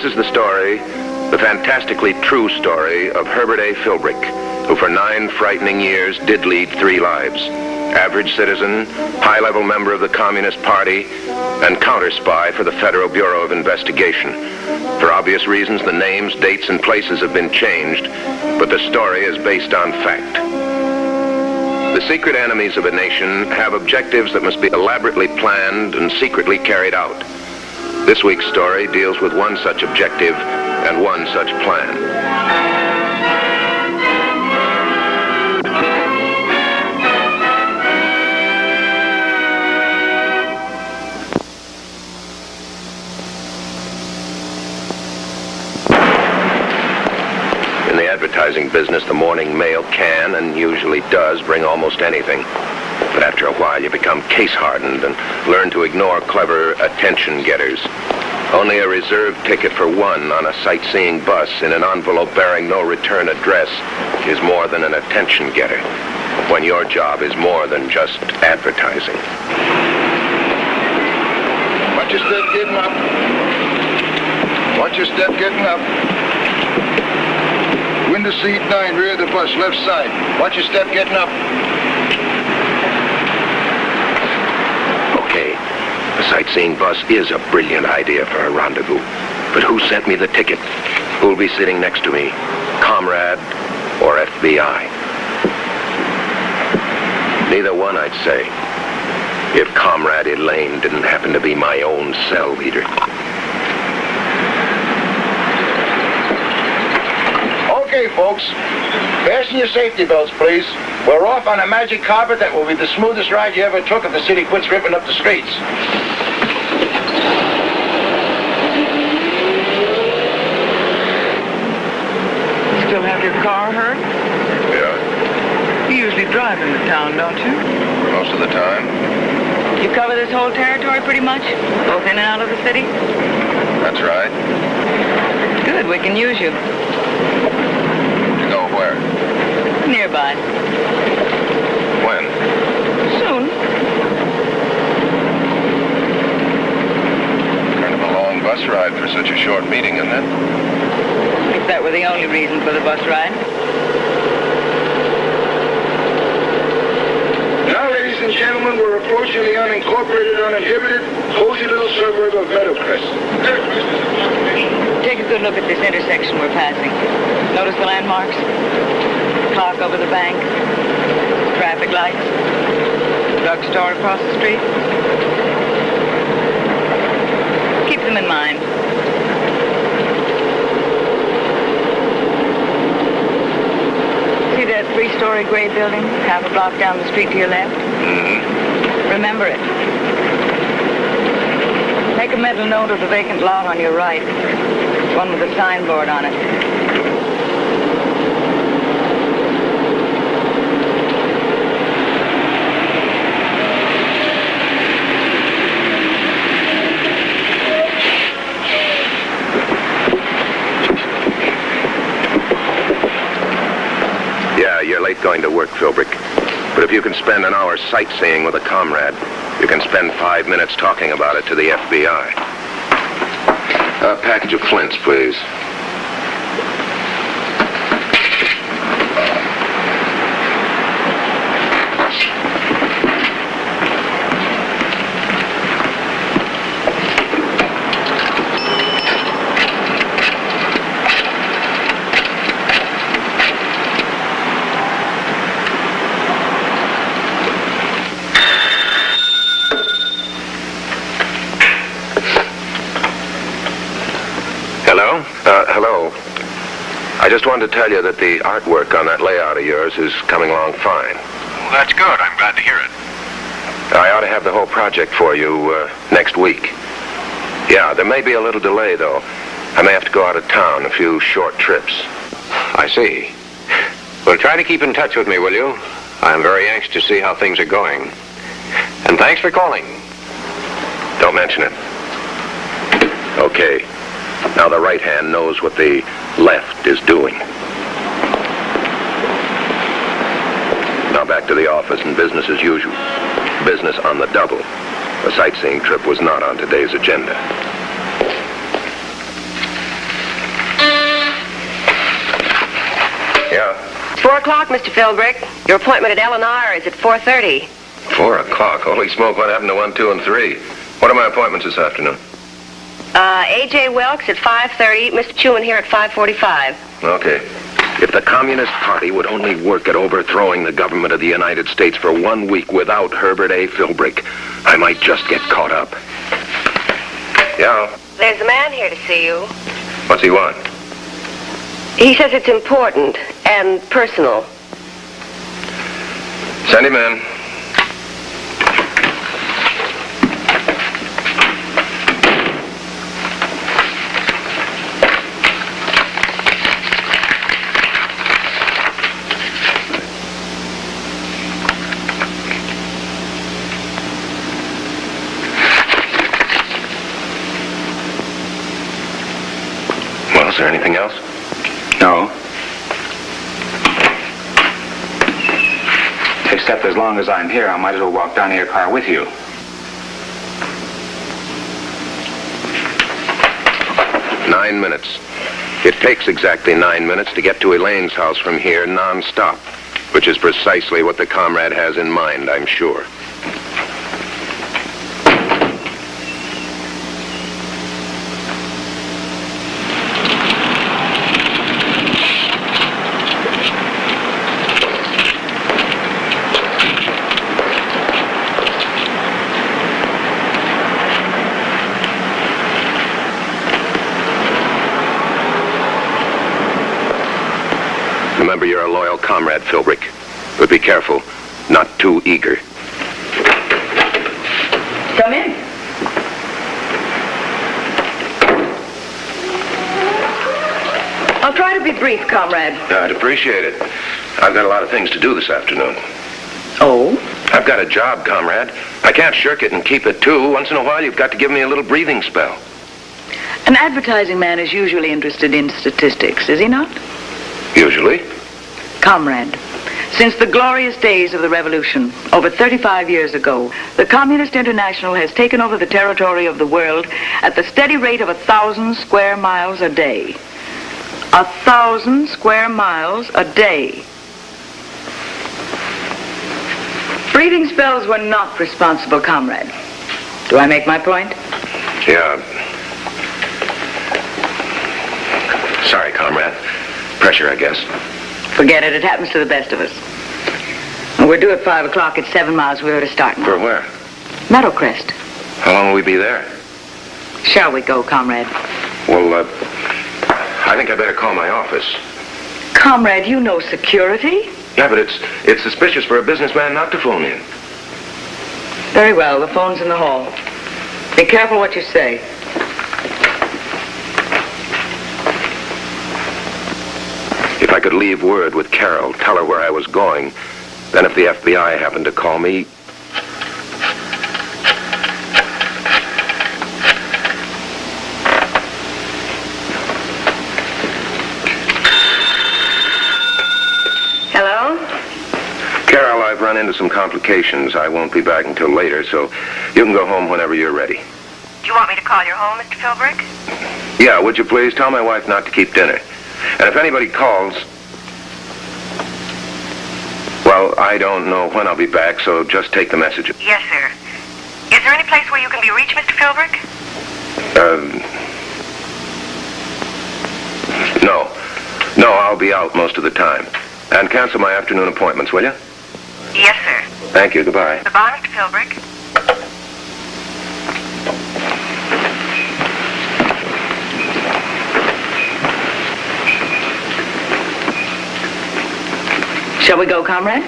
This is the story, the fantastically true story of Herbert A. Philbrick, who for 9 frightening years did lead 3 lives. Average citizen, high-level member of the Communist Party, and counter-spy for the Federal Bureau of Investigation. For obvious reasons, the names, dates, and places have been changed, but the story is based on fact. The secret enemies of a nation have objectives that must be elaborately planned and secretly carried out. This week's story deals with one such objective and one such plan. In the advertising business, the morning mail can and usually does bring almost anything. But after a while, you become case-hardened and learn to ignore clever attention-getters. Only a reserved ticket for one on a sightseeing bus in an envelope bearing no return address is more than an attention-getter, when your job is more than just advertising. Watch your step getting up. Watch your step getting up. Window seat 9, rear of the bus, left side. Watch your step getting up. Okay, a sightseeing bus is a brilliant idea for a rendezvous. But who sent me the ticket? Who'll be sitting next to me? Comrade or FBI? Neither one, I'd say. If Comrade Elaine didn't happen to be my own cell leader. Okay, folks. Fasten your safety belts, please. We're off on a magic carpet that will be the smoothest ride you ever took if the city quits ripping up the streets. Still have your car, Herb? Yeah, You usually drive into town, don't you? most of the time. You cover this whole territory pretty much? Both in and out of the city? That's right. Good, we can use you. You go where? Nearby. When? Soon. Kind of a long bus ride for such a short meeting, isn't it? If that were the only reason for the bus ride. Now, ladies and gentlemen, we're approaching the unincorporated, uninhibited, cozy little suburb of Meadowcrest. Take a good look at this intersection we're passing. Notice the landmarks? Clock over the bank. Traffic lights. Drugstore across the street. Keep them in mind. See that 3-story gray building half a block down the street to your left? Mm-hmm. Remember it. Make a mental note of the vacant lot on your right. One with a signboard on it. Yeah, you're late going to work, Philbrick. But if you can spend an hour sightseeing with a comrade, you can spend 5 minutes talking about it to the FBI. A package of flints, please. Hello. I just wanted to tell you that the artwork on that layout of yours is coming along fine. Well, that's good. I'm glad to hear it. I ought to have the whole project for you next week. Yeah, there may be a little delay, though. I may have to go out of town, a few short trips. I see. Well, try to keep in touch with me, will you? I'm very anxious to see how things are going. And thanks for calling. Don't mention it. Okay. Now the right hand knows what the left is doing. Now back to the office and business as usual. Business on the double. A sightseeing trip was not on today's agenda. 4 o'clock, Mr. Philbrick. Your appointment at L&R is at 4:30. 4 o'clock? Holy smoke, what happened to 1, 2, and 3? What are my appointments this afternoon? A.J. Wilkes at 5:30. Mr. Chuman here at 5:45. Okay. If the Communist Party would only work at overthrowing the government of the United States for 1 week without Herbert A. Philbrick, I might just get caught up. Yeah? There's a man here to see you. What's he want? He says it's important and personal. Send him in. Well, is there anything else? No. Except as long as I'm here, I might as well walk down to your car with you. Nine minutes. It takes exactly 9 minutes to get to Elaine's house from here non-stop, which is precisely what the comrade has in mind, I'm sure. Remember, you're a loyal comrade, Philbrick. But be careful, not too eager. Come in. I'll try to be brief, comrade. I'd appreciate it. I've got a lot of things to do this afternoon. Oh? I've got a job, comrade. I can't shirk it and keep it, too. Once in a while, you've got to give me a little breathing spell. An advertising man is usually interested in statistics, is he not? Usually. Comrade, since the glorious days of the Revolution, over 35 years ago, the Communist International has taken over the territory of the world at the steady rate of 1,000 square miles a day. 1,000 square miles a day. Breathing spells were not responsible, comrade. Do I make my point? Yeah. Sorry, comrade. Pressure, I guess. Forget it. It happens to the best of us. And we're due at 5 o'clock. It's 7 miles. We ought to start now. For where? Meadowcrest. How long will we be there? Shall we go, comrade? Well, I think I better call my office. Comrade, you know security. Yeah, but it's suspicious for a businessman not to phone in. Very well. The phone's in the hall. Be careful what you say. If I could leave word with Carol, tell her where I was going, then if the FBI happened to call me... Hello? Carol, I've run into some complications. I won't be back until later, so you can go home whenever you're ready. Do you want me to call your home, Mr. Philbrick? Yeah, would you please tell my wife not to keep dinner? And if anybody calls... Well, I don't know when I'll be back, so just take the message. Yes, sir. Is there any place where you can be reached, Mr. Philbrick? No. No, I'll be out most of the time. And cancel my afternoon appointments, will you? Yes, sir. Thank you. Goodbye. Goodbye, Mr. Philbrick. Shall we go, comrade?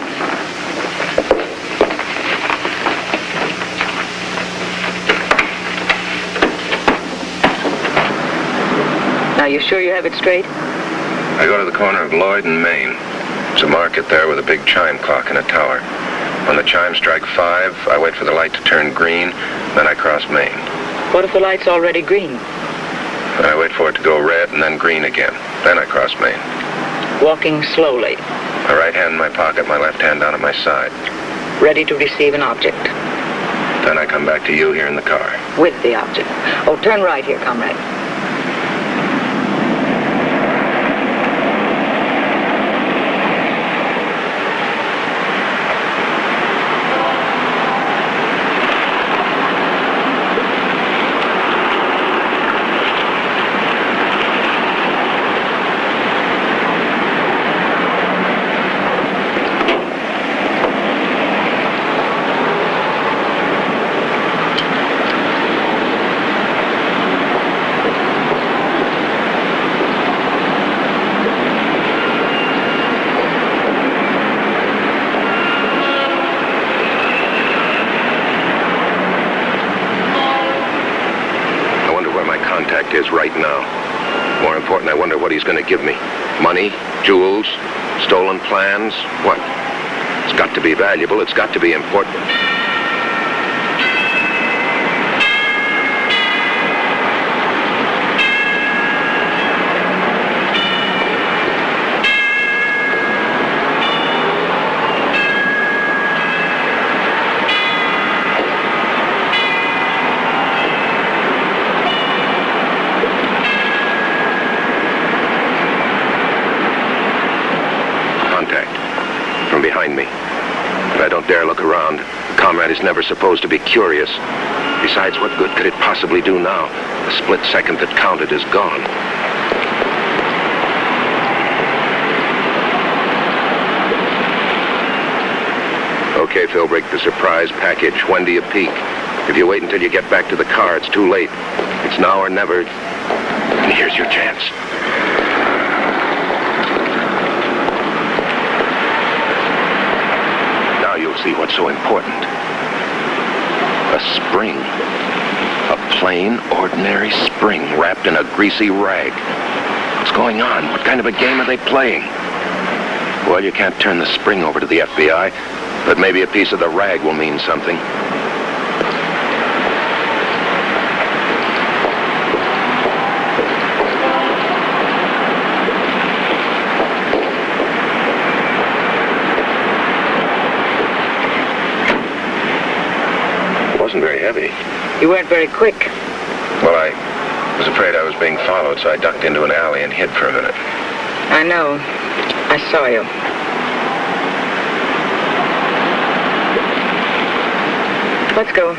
Now, you sure you have it straight? I go to the corner of Lloyd and Main. There's a market there with a big chime clock in a tower. When the chimes strike 5, I wait for the light to turn green, then I cross Main. What if the light's already green? I wait for it to go red and then green again. Then I cross Main. Walking slowly. My right hand in my pocket, my left hand down at my side. Ready to receive an object. Then I come back to you here in the car. With the object. Oh, turn right here, comrade. contract is right now. More important, I wonder what he's going to give me. Money? Jewels? Stolen plans? What? It's got to be valuable. It's got to be important. Behind me. But I don't dare look around. A comrade is never supposed to be curious. Besides, what good could it possibly do now? The split second that counted is gone. Okay, Philbrick, the surprise package. When do you peek? If you wait until you get back to the car, it's too late. It's now or never. And here's your chance. See what's so important. A spring. A plain, ordinary spring wrapped in a greasy rag. What's going on? What kind of a game are they playing? Well, you can't turn the spring over to the FBI, but maybe a piece of the rag will mean something. Very heavy. You weren't very quick. Well, I was afraid I was being followed, so I ducked into an alley and hid for a minute. I know. I saw you. Let's go.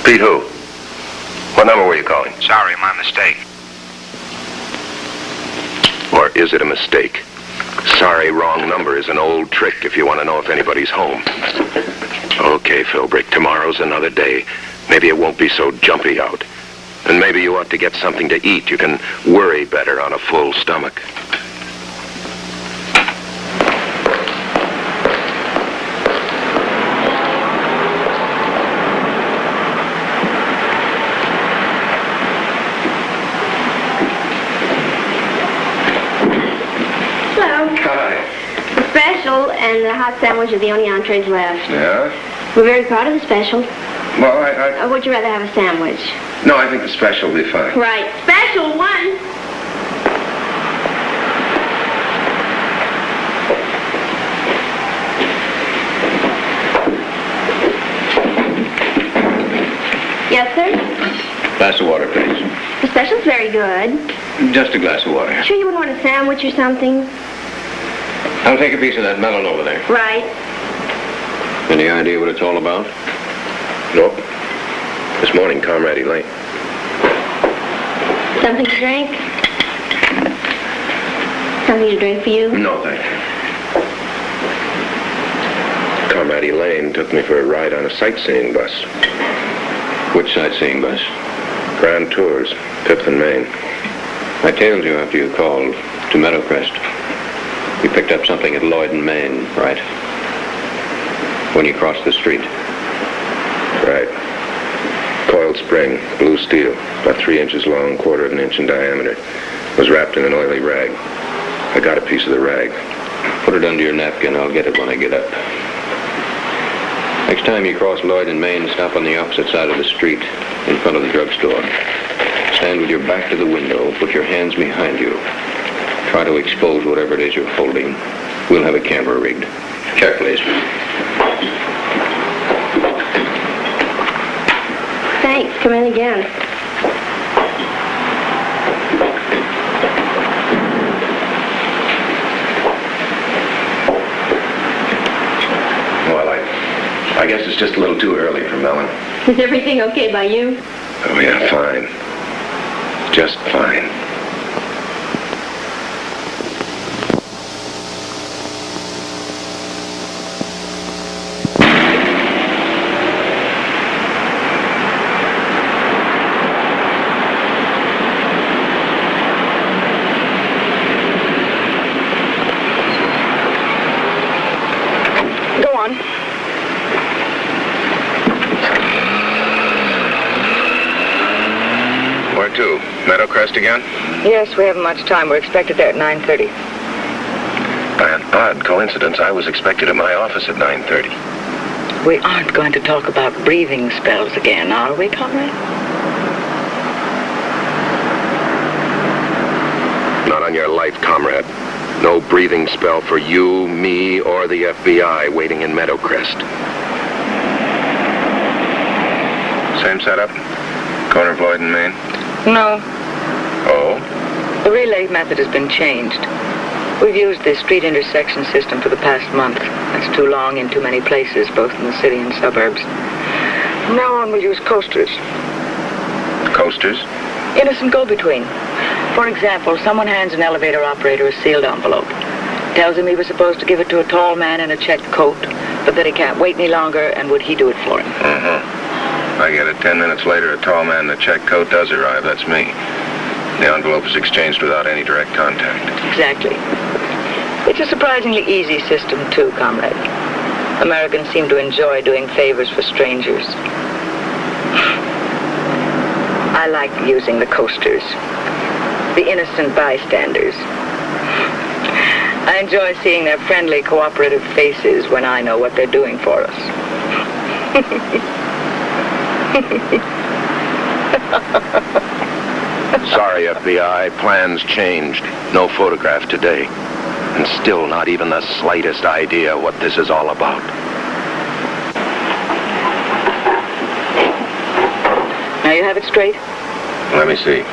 Pete who? What number were you calling? Sorry, my mistake. Or is it a mistake? Sorry, wrong number is an old trick if you want to know if anybody's home. Okay, Philbrick, tomorrow's another day. Maybe it won't be so jumpy out. And maybe you ought to get something to eat. You can worry better on a full stomach. And the hot sandwich are the only entrees left. Yeah? We're very proud of the special. Well, Would you rather have a sandwich? No, I think the special will be fine. Right. Special one! Yes, sir? Glass of water, please. The special's very good. Just a glass of water. Sure you wouldn't want a sandwich or something? I'll take a piece of that melon over there. Right. Any idea what it's all about? Nope. This morning, Comrade Elaine. Something to drink? Something to drink for you? No, thank you. Comrade Elaine took me for a ride on a sightseeing bus. Which sightseeing bus? Grand Tours, 5th and Main. I tailed you after you called to Meadowcrest. You picked up something at Lloyd and Main, right? When you crossed the street. Right. Coiled spring, blue steel, about 3 inches long, 1/4 of an inch in diameter. Was wrapped in an oily rag. I got a piece of the rag. Put it under your napkin. I'll get it when I get up. Next time you cross Lloyd and Main, stop on the opposite side of the street, in front of the drugstore. Stand with your back to the window. Put your hands behind you. Try to expose whatever it is you're holding. We'll have a camera rigged. Check, please. Thanks. Come in again. Well, I guess it's just a little too early for melon. Is everything okay by you? Oh, yeah, fine. Just fine. Where to? Meadowcrest again? Yes, we haven't much time. We're expected there at 9:30. By an odd coincidence, I was expected at my office at 9:30. We aren't going to talk about breathing spells again, are we, comrade? Not on your life, comrade. No breathing spell for you, me, or the FBI waiting in Meadowcrest. Same setup? Corner of Lloyd and Main? No. Oh? The relay method has been changed. We've used the street intersection system for the past month. That's too long in too many places, both in the city and suburbs. From now on, we'll use coasters. Coasters? Innocent go-between. For example, someone hands an elevator operator a sealed envelope. Tells him he was supposed to give it to a tall man in a checked coat, but that he can't wait any longer, and would he do it for him? I get it. 10 minutes later, a tall man in a checked coat does arrive. That's me. The envelope is exchanged without any direct contact. Exactly. It's a surprisingly easy system, too, comrade. Americans seem to enjoy doing favors for strangers. I like using the coasters. The innocent bystanders. I enjoy seeing their friendly, cooperative faces when I know what they're doing for us. Sorry, FBI. Plans changed. No photograph today. And still not even the slightest idea what this is all about. Now you have it straight? Let me see.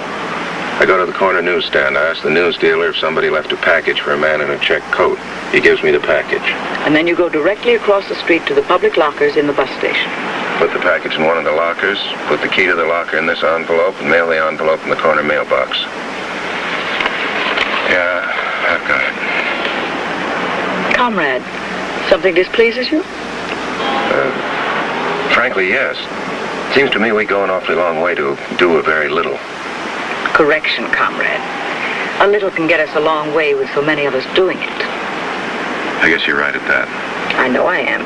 I go to the corner newsstand. I ask the news dealer if somebody left a package for a man in a checked coat. He gives me the package. And then you go directly across the street to the public lockers in the bus station. Put the package in one of the lockers, put the key to the locker in this envelope, and mail the envelope in the corner mailbox. Yeah, I've got it. Comrade, something displeases you? Frankly, yes. Seems to me we go an awfully long way to do a very little. Correction, comrade. A little can get us a long way with so many of us doing it. I guess you're right at that. I know I am.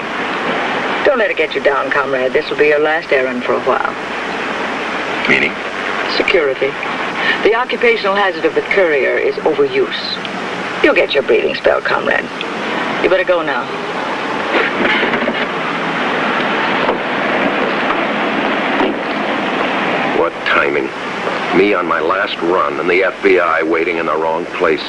Don't let it get you down, comrade. This will be your last errand for a while. Meaning? Security. The occupational hazard of the courier is overuse. You'll get your breathing spell, comrade. You better go now. What timing. Me on my last run and the FBI waiting in the wrong place.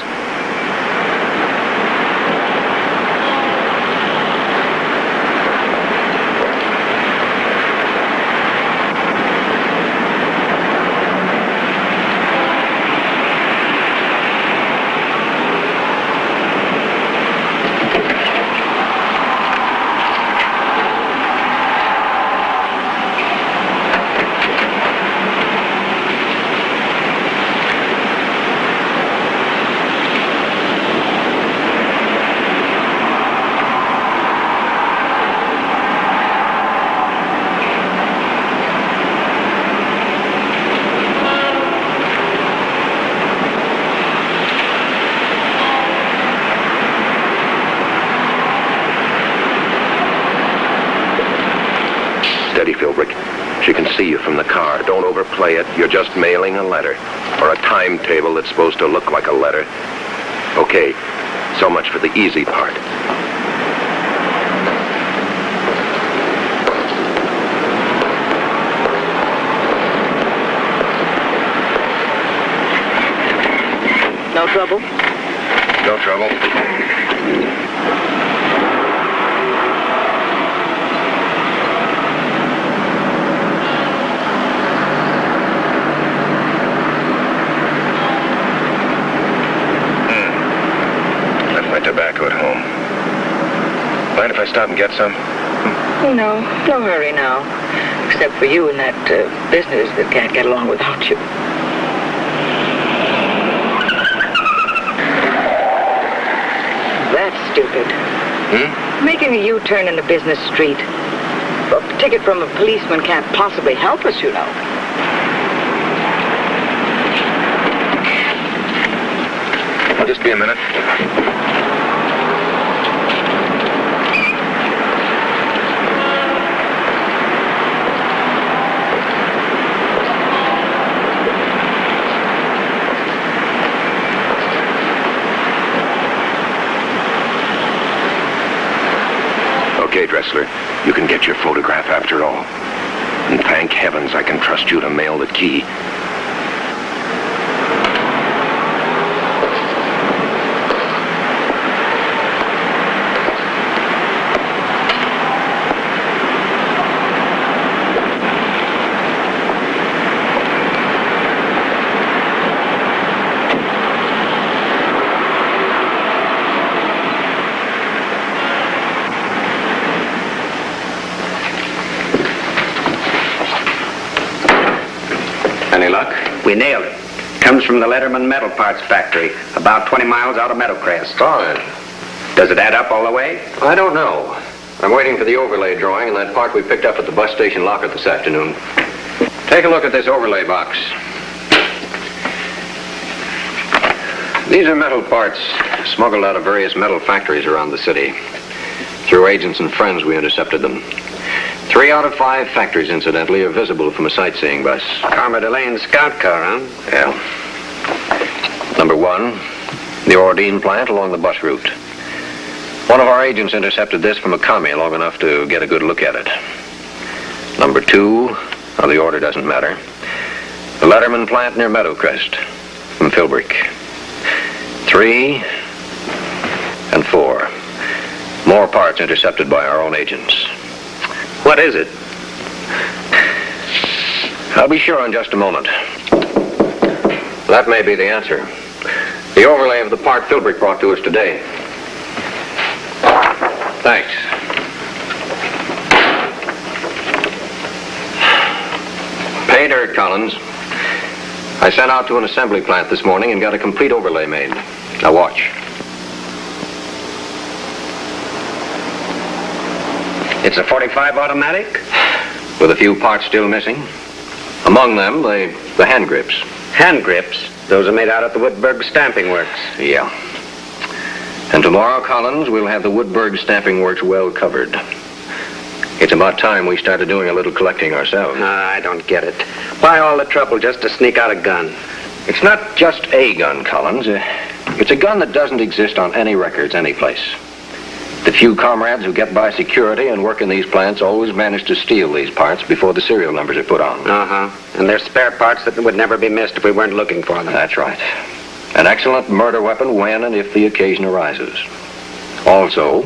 Steady, Philbrick. She can see you from the car. Don't overplay it. You're just mailing a letter. Or a timetable that's supposed to look like a letter. Okay, so much for the easy part. No trouble? No trouble. Tobacco at home. Mind if I stop and get some? No hurry now. Except for you and that business that can't get along without you. That's stupid. Making a U-turn in the business street. A ticket from a policeman can't possibly help us, you know. I'll just be a minute. Dressler, you can get your photograph after all. And thank heavens I can trust you to mail the key. Any luck? We nailed it. Comes from the Letterman Metal Parts Factory, about 20 miles out of Meadowcrest. Fine. Does it add up all the way? I don't know. I'm waiting for the overlay drawing and that part we picked up at the bus station locker this afternoon. Take a look at this overlay box. These are metal parts smuggled out of various metal factories around the city. Through agents and friends, we intercepted them. 3 out of 5 factories, incidentally, are visible from a sightseeing bus. Karma Delane's scout car, huh? Yeah. Number 1, the Ordine plant along the bus route. One of our agents intercepted this from a commie long enough to get a good look at it. Number 2, well, the order doesn't matter. The Letterman plant near Meadowcrest from Philbrick. 3 and 4. More parts intercepted by our own agents. What is it? I'll be sure in just a moment. That may be the answer. The overlay of the part Philbrick brought to us today. Thanks. Pay dirt, Collins. I sent out to an assembly plant this morning and got a complete overlay made. Now watch. It's a 45 automatic? With a few parts still missing. Among them, the hand grips. Hand grips? Those are made out at the Woodburg Stamping Works. Yeah. And tomorrow, Collins, we'll have the Woodburg Stamping Works well covered. It's about time we started doing a little collecting ourselves. I don't get it. Why all the trouble just to sneak out a gun? It's not just a gun, Collins. It's a gun that doesn't exist on any records anyplace. The few comrades who get by security and work in these plants always manage to steal these parts before the serial numbers are put on. Uh-huh. And they're spare parts that would never be missed if we weren't looking for them. That's right. An excellent murder weapon when and if the occasion arises. Also,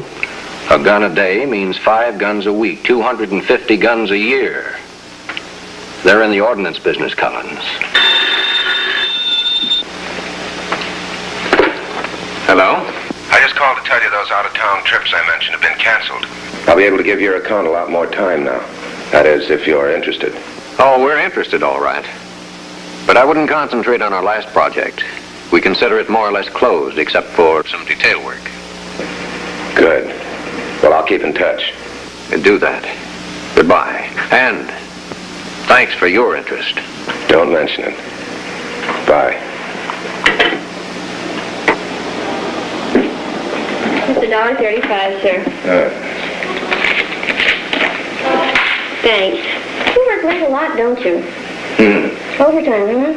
a gun a day means 5 guns a week, 250 guns a year. They're in the ordnance business, Collins. Hello? I just called to tell you those out-of-town trips I mentioned have been canceled. I'll be able to give your account a lot more time now. That is, if you're interested. Oh, we're interested, all right. But I wouldn't concentrate on our last project. We consider it more or less closed, except for some detail work. Good. Well, I'll keep in touch. Do that. Goodbye. And thanks for your interest. Don't mention it. Bye. It's $1.35, sir. Thanks. You work late a lot, don't you? Overtime, huh?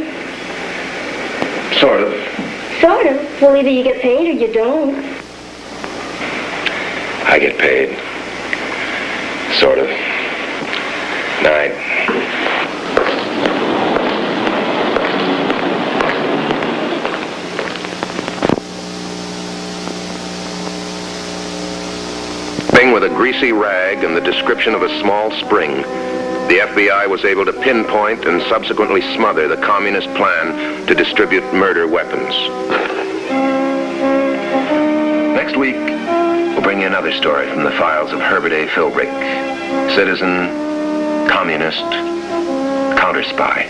Sort of. Sort of. Well, either you get paid or you don't. I get paid. Sort of. Night. With a greasy rag and the description of a small spring, the FBI was able to pinpoint and subsequently smother the communist plan to distribute murder weapons. Next week, we'll bring you another story from the files of Herbert A. Philbrick, citizen, communist, counter-spy.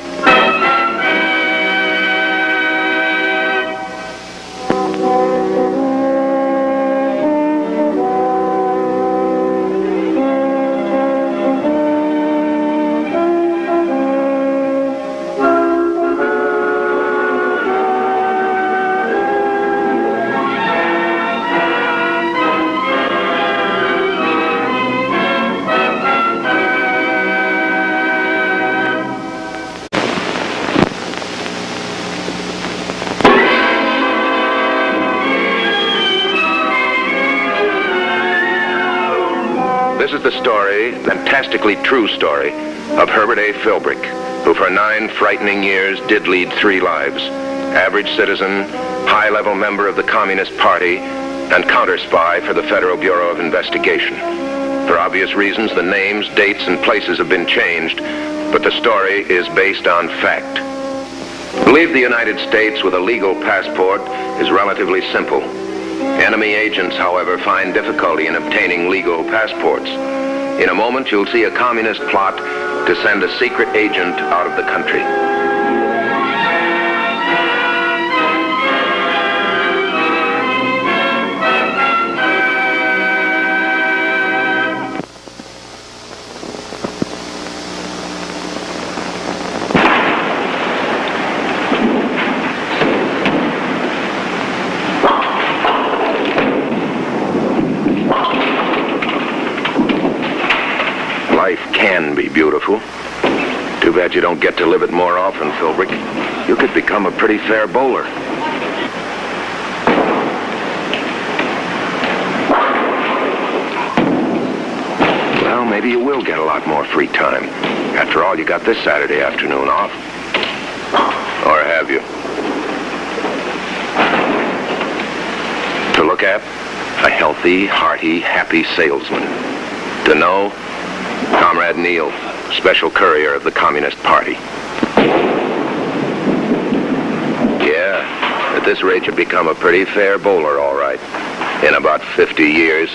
This is the story, fantastically true story, of Herbert A. Philbrick, who for 9 frightening years did lead 3 lives. Average citizen, high-level member of the Communist Party, and counter-spy for the Federal Bureau of Investigation. For obvious reasons, the names, dates, and places have been changed, but the story is based on fact. To leave the United States with a legal passport is relatively simple. Enemy agents, however, find difficulty in obtaining legal passports. In a moment, you'll see a communist plot to send a secret agent out of the country. Life can be beautiful. Too bad you don't get to live it more often, Philbrick. You could become a pretty fair bowler. Well, maybe you will get a lot more free time. After all, you got this Saturday afternoon off. Or have you? To look at, a healthy, hearty, happy salesman. To know, Comrade Neil, special courier of the Communist Party. Yeah, at this rate you'd become a pretty fair bowler, all right. In about 50 years.